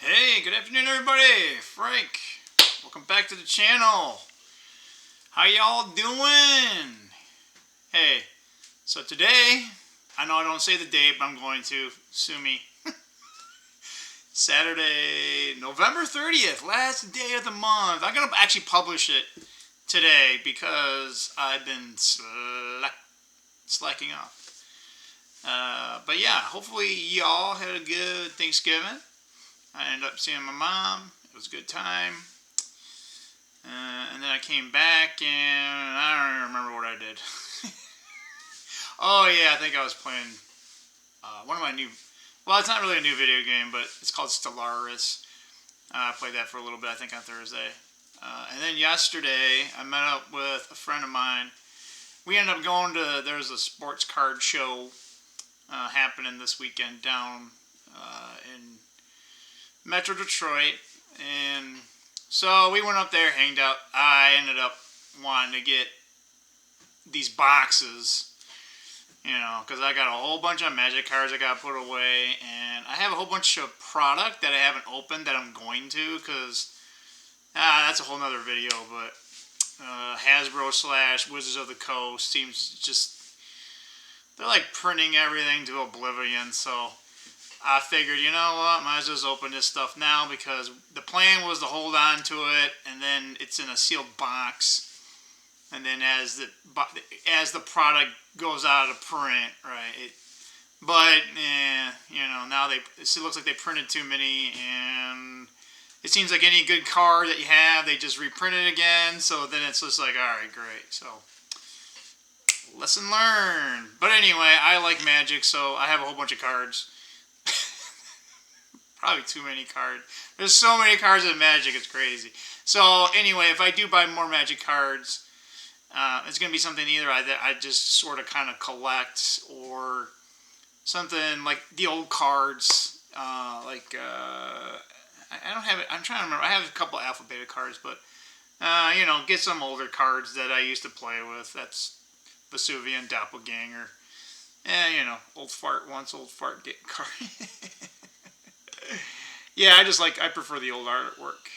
Hey, good afternoon everybody. Frank. Welcome back to the channel. How y'all doing? Hey, so today, I know I don't say the date, but I'm going to. Sue me. Saturday, November 30th, last day of the month. I'm going to actually publish it today because I've been slacking off. But yeah, hopefully y'all had a good Thanksgiving. I ended up seeing my mom. It was a good time. And then I came back and I don't even remember what I did. Oh yeah, I think I was playing one of my new, well, it's not really a new video game, but it's called Stellaris. I played that for a little bit, I think on Thursday. And then yesterday, I met up with a friend of mine. We ended up going to, there's a sports card show happening this weekend down in Metro Detroit, and so we went up there, hanged out. I ended up wanting to get these boxes, you know, because I got a whole bunch of Magic cards I got to put away, and I have a whole bunch of product that I haven't opened that I'm going to, because that's a whole nother video, but Hasbro / Wizards of the Coast seems just, they're like printing everything to oblivion, so I figured, you know what, might as well just open this stuff now, because the plan was to hold on to it, and then it's in a sealed box, and then as the product goes out of print, right? But you know, now it looks like they printed too many, and it seems like any good card that you have, they just reprint it again. So then it's just like, all right, great. So lesson learned. But anyway, I like Magic, so I have a whole bunch of cards. Probably too many cards. There's so many cards in Magic, it's crazy. So anyway, if I do buy more Magic cards, it's going to be something either I just sort of kind of collect, or something like the old cards. I don't have it. I'm trying to remember. I have a couple Alpha Beta cards, but you know, get some older cards that I used to play with. That's Vesuvian, Doppelganger, and you know, old fart once, old fart get card. Yeah, I prefer the old artwork.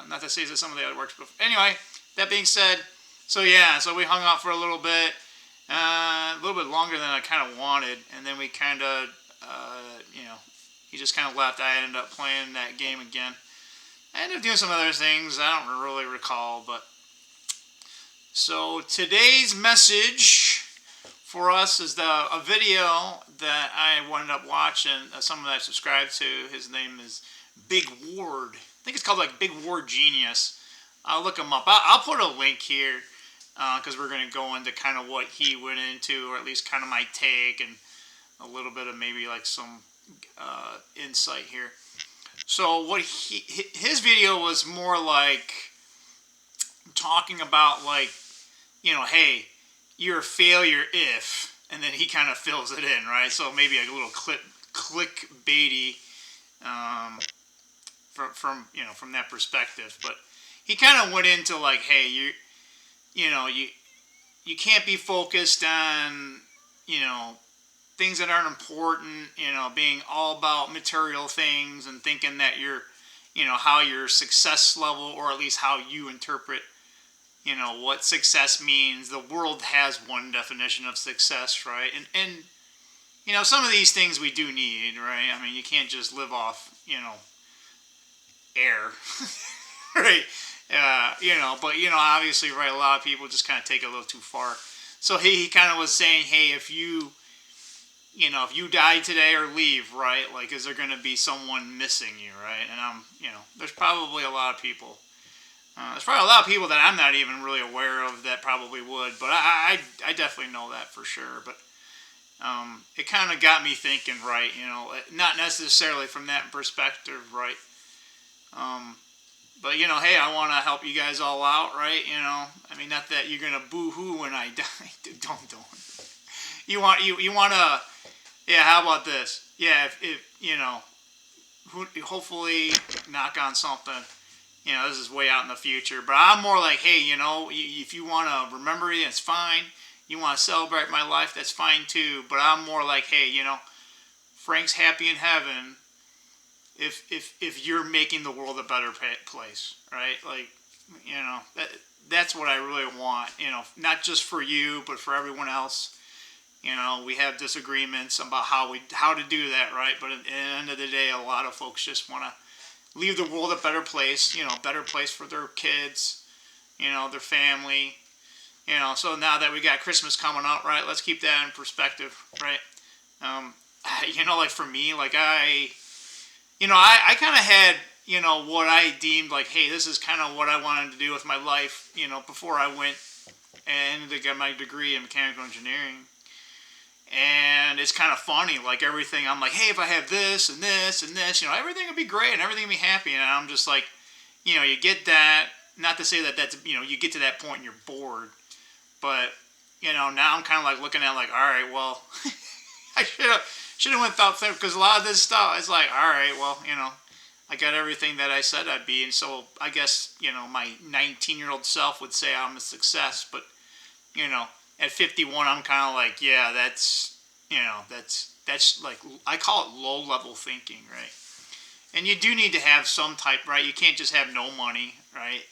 Not to say that some of the artwork's, but anyway, that being said, so yeah, so we hung out for a little bit longer than I kind of wanted, and then we kind of, you know, he just kind of left. I ended up playing that game again. I ended up doing some other things I don't really recall, but so today's message for us is a video that I wound up watching. Someone that I subscribed to, his name is Big Ward. I think it's called like Big Ward Genius. I'll look him up. I'll put a link here because we're going to go into kind of what he went into, or at least kind of my take and a little bit of maybe like some insight here. So what his video was more like talking about, like, you know, hey, you're a failure if, and then he kind of fills it in, right? So maybe like a little clickbaity from you know, from that perspective. But he kind of went into like, hey, you know, you can't be focused on, you know, things that aren't important, you know, being all about material things and thinking that you're, you know, how your success level, or at least how you interpret, you know, what success means. The world has one definition of success, right? And you know, some of these things we do need, right? I mean, you can't just live off, you know, air, right? You know, but, you know, obviously, right, a lot of people just kind of take it a little too far. So he kind of was saying, hey, if you know, if you die today or leave, right, like, is there going to be someone missing you, right? And you know, there's probably a lot of people. There's probably a lot of people that I'm not even really aware of that probably would, but I definitely know that for sure. But it kind of got me thinking, right, you know, not necessarily from that perspective, right? But, you know, hey, I want to help you guys all out, right? You know, I mean, not that you're going to boo-hoo when I die. Don't. You want to, yeah, how about this? Yeah, if you know, hopefully, knock on something, you know, this is way out in the future, but I'm more like, hey, you know, if you want to remember it, it's fine. You want to celebrate my life, that's fine too. But I'm more like, hey, you know, Frank's happy in heaven. if you're making the world a better place, right? Like, that's what I really want. Not just for you, but for everyone else. We have disagreements about how to do that, right? But at the end of the day, a lot of folks just want to leave the world a better place. A better place for their kids, their family. So now that we got Christmas coming up, right? Let's keep that in perspective, right? Like for me, like I kind of had, what I deemed like, hey, this is kind of what I wanted to do with my life, before I went and to get my degree in mechanical engineering. And it's kind of funny, like everything, I'm like, hey, if I have this and this and this, everything will be great and everything will be happy. And I'm just like, you get that, not to say that that's, you get to that point and you're bored. But, now I'm kind of like looking at like, all right, well, I should have went thought through, because a lot of this stuff, it's like, all right, well, I got everything that I said I'd be. And so I guess, my 19-year-old self would say I'm a success. But, at 51, I'm kind of like, yeah, that's like, I call it low-level thinking, right? And you do need to have some type, right? You can't just have no money, right?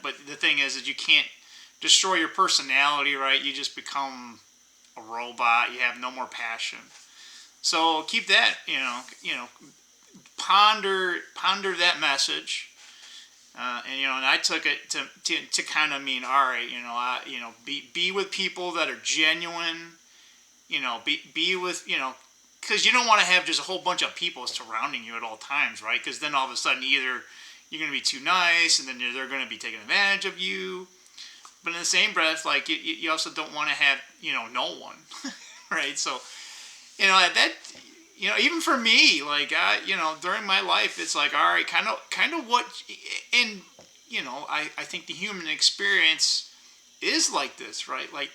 But the thing is you can't destroy your personality, right? You just become a robot. You have no more passion. So keep that, ponder that message. And I took it to kind of mean, all right, be with people that are genuine, be with, because you don't want to have just a whole bunch of people surrounding you at all times, right? Because then all of a sudden either you're going to be too nice, and then they're going to be taking advantage of you. But in the same breath, like you also don't want to have, no one, right? So, that. Even for me, like, during my life, it's like, all right, kind of what, and, I think the human experience is like this, right? Like,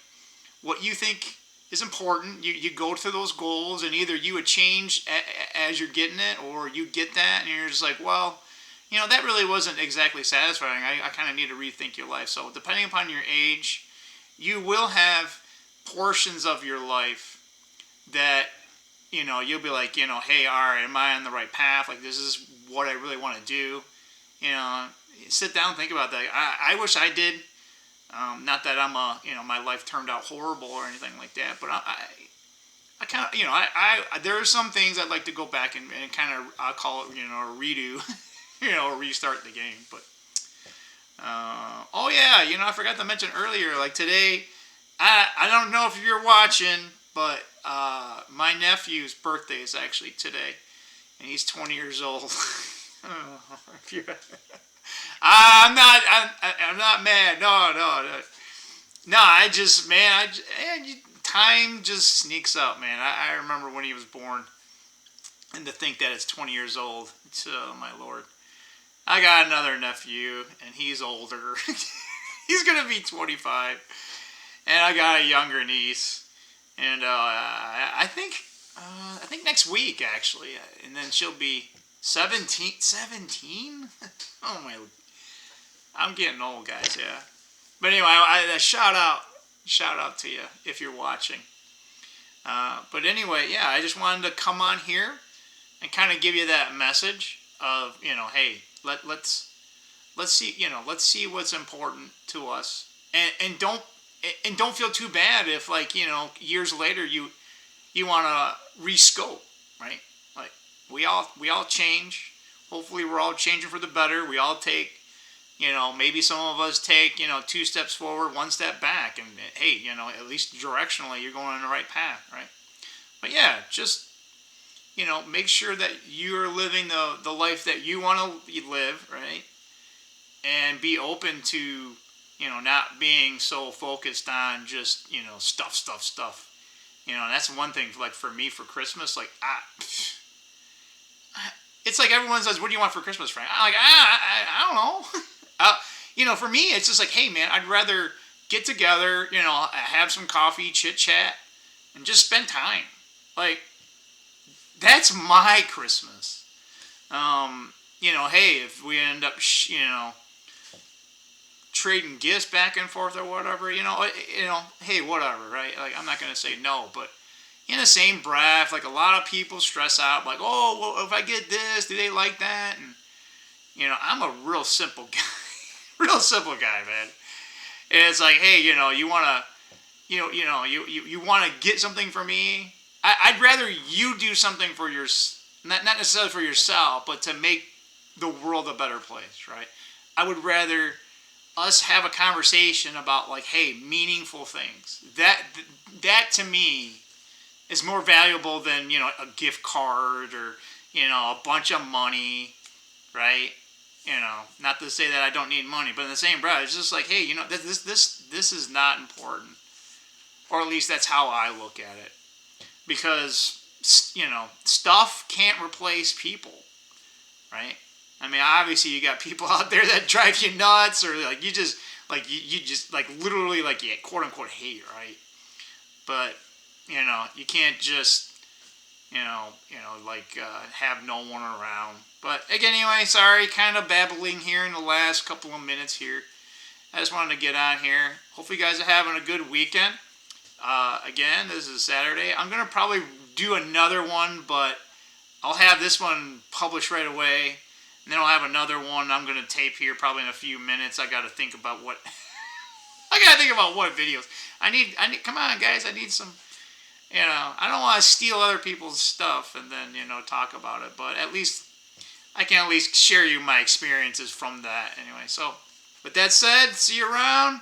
what you think is important, you go to those goals, and either you would change as you're getting it, or you get that, and you're just like, well, that really wasn't exactly satisfying. I kind of need to rethink your life. So, depending upon your age, you will have portions of your life that, you'll be like, hey, all right, am I on the right path? Like, this is what I really want to do. Sit down and think about that. I wish I did. Not that I'm my life turned out horrible or anything like that, but I kind of, there are some things I'd like to go back and kind of, I'll call it, a redo, restart the game. But, oh yeah, I forgot to mention earlier, like today, I don't know if you're watching, but my nephew's birthday is actually today, and he's 20 years old. I'm not mad. No. Time just sneaks up, man. I remember when he was born, and to think that it's 20 years old. Oh my Lord. I got another nephew, and he's older. He's gonna be 25, and I got a younger niece. And I think next week, actually. And then she'll be 17? 17? Oh, my. I'm getting old, guys, yeah. But anyway, shout out to you if you're watching. But anyway, yeah, I just wanted to come on here and kind of give you that message of, hey, let's see what's important to us. And don't feel too bad if, like, years later you want to rescope, right? Like, we all change. Hopefully we're all changing for the better. We all take, maybe some of us take, 2 steps forward, 1 step back, and hey, at least directionally you're going on the right path, right? But yeah, just, make sure that you're living the life that you want to live, right? And be open to, not being so focused on just, stuff. And that's one thing, like, for me, for Christmas, like, it's like everyone says, what do you want for Christmas, Frank? I'm like, I don't know. For me, it's just like, hey, man, I'd rather get together, have some coffee, chit-chat, and just spend time. Like, that's my Christmas. Hey, if we end up, trading gifts back and forth or whatever, hey, whatever, right? Like, I'm not going to say no, but, in the same breath, like a lot of people stress out, like, oh, well, if I get this, do they like that? And I'm a real simple guy, real simple guy, man. And it's like, hey, you want to, you want to get something from me. I'd rather you do something for not necessarily for yourself, but to make the world a better place, right? I would rather us have a conversation about, like, hey, meaningful things. That to me is more valuable than a gift card or a bunch of money, right? Not to say that I don't need money, but in the same breath, it's just like, hey, this is not important, or at least that's how I look at it, because stuff can't replace people, right? I mean, obviously you got people out there that drive you nuts, or like you just like literally like you quote unquote hate, right? But you can't just have no one around. But again, anyway, sorry, kind of babbling here in the last couple of minutes here. I just wanted to get on here. Hopefully you guys are having a good weekend. Again, this is Saturday. I'm gonna probably do another one, but I'll have this one published right away. And then I'll have another one I'm going to tape here probably in a few minutes. I got to think about what videos. I need, come on, guys. I need some, I don't want to steal other people's stuff and then, talk about it. But at least, I can at least share you my experiences from that. Anyway, so with that said, see you around.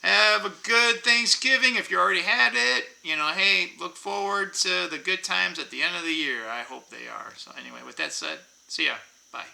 Have a good Thanksgiving if you already had it. Hey, look forward to the good times at the end of the year. I hope they are. So anyway, with that said, see ya. Bye.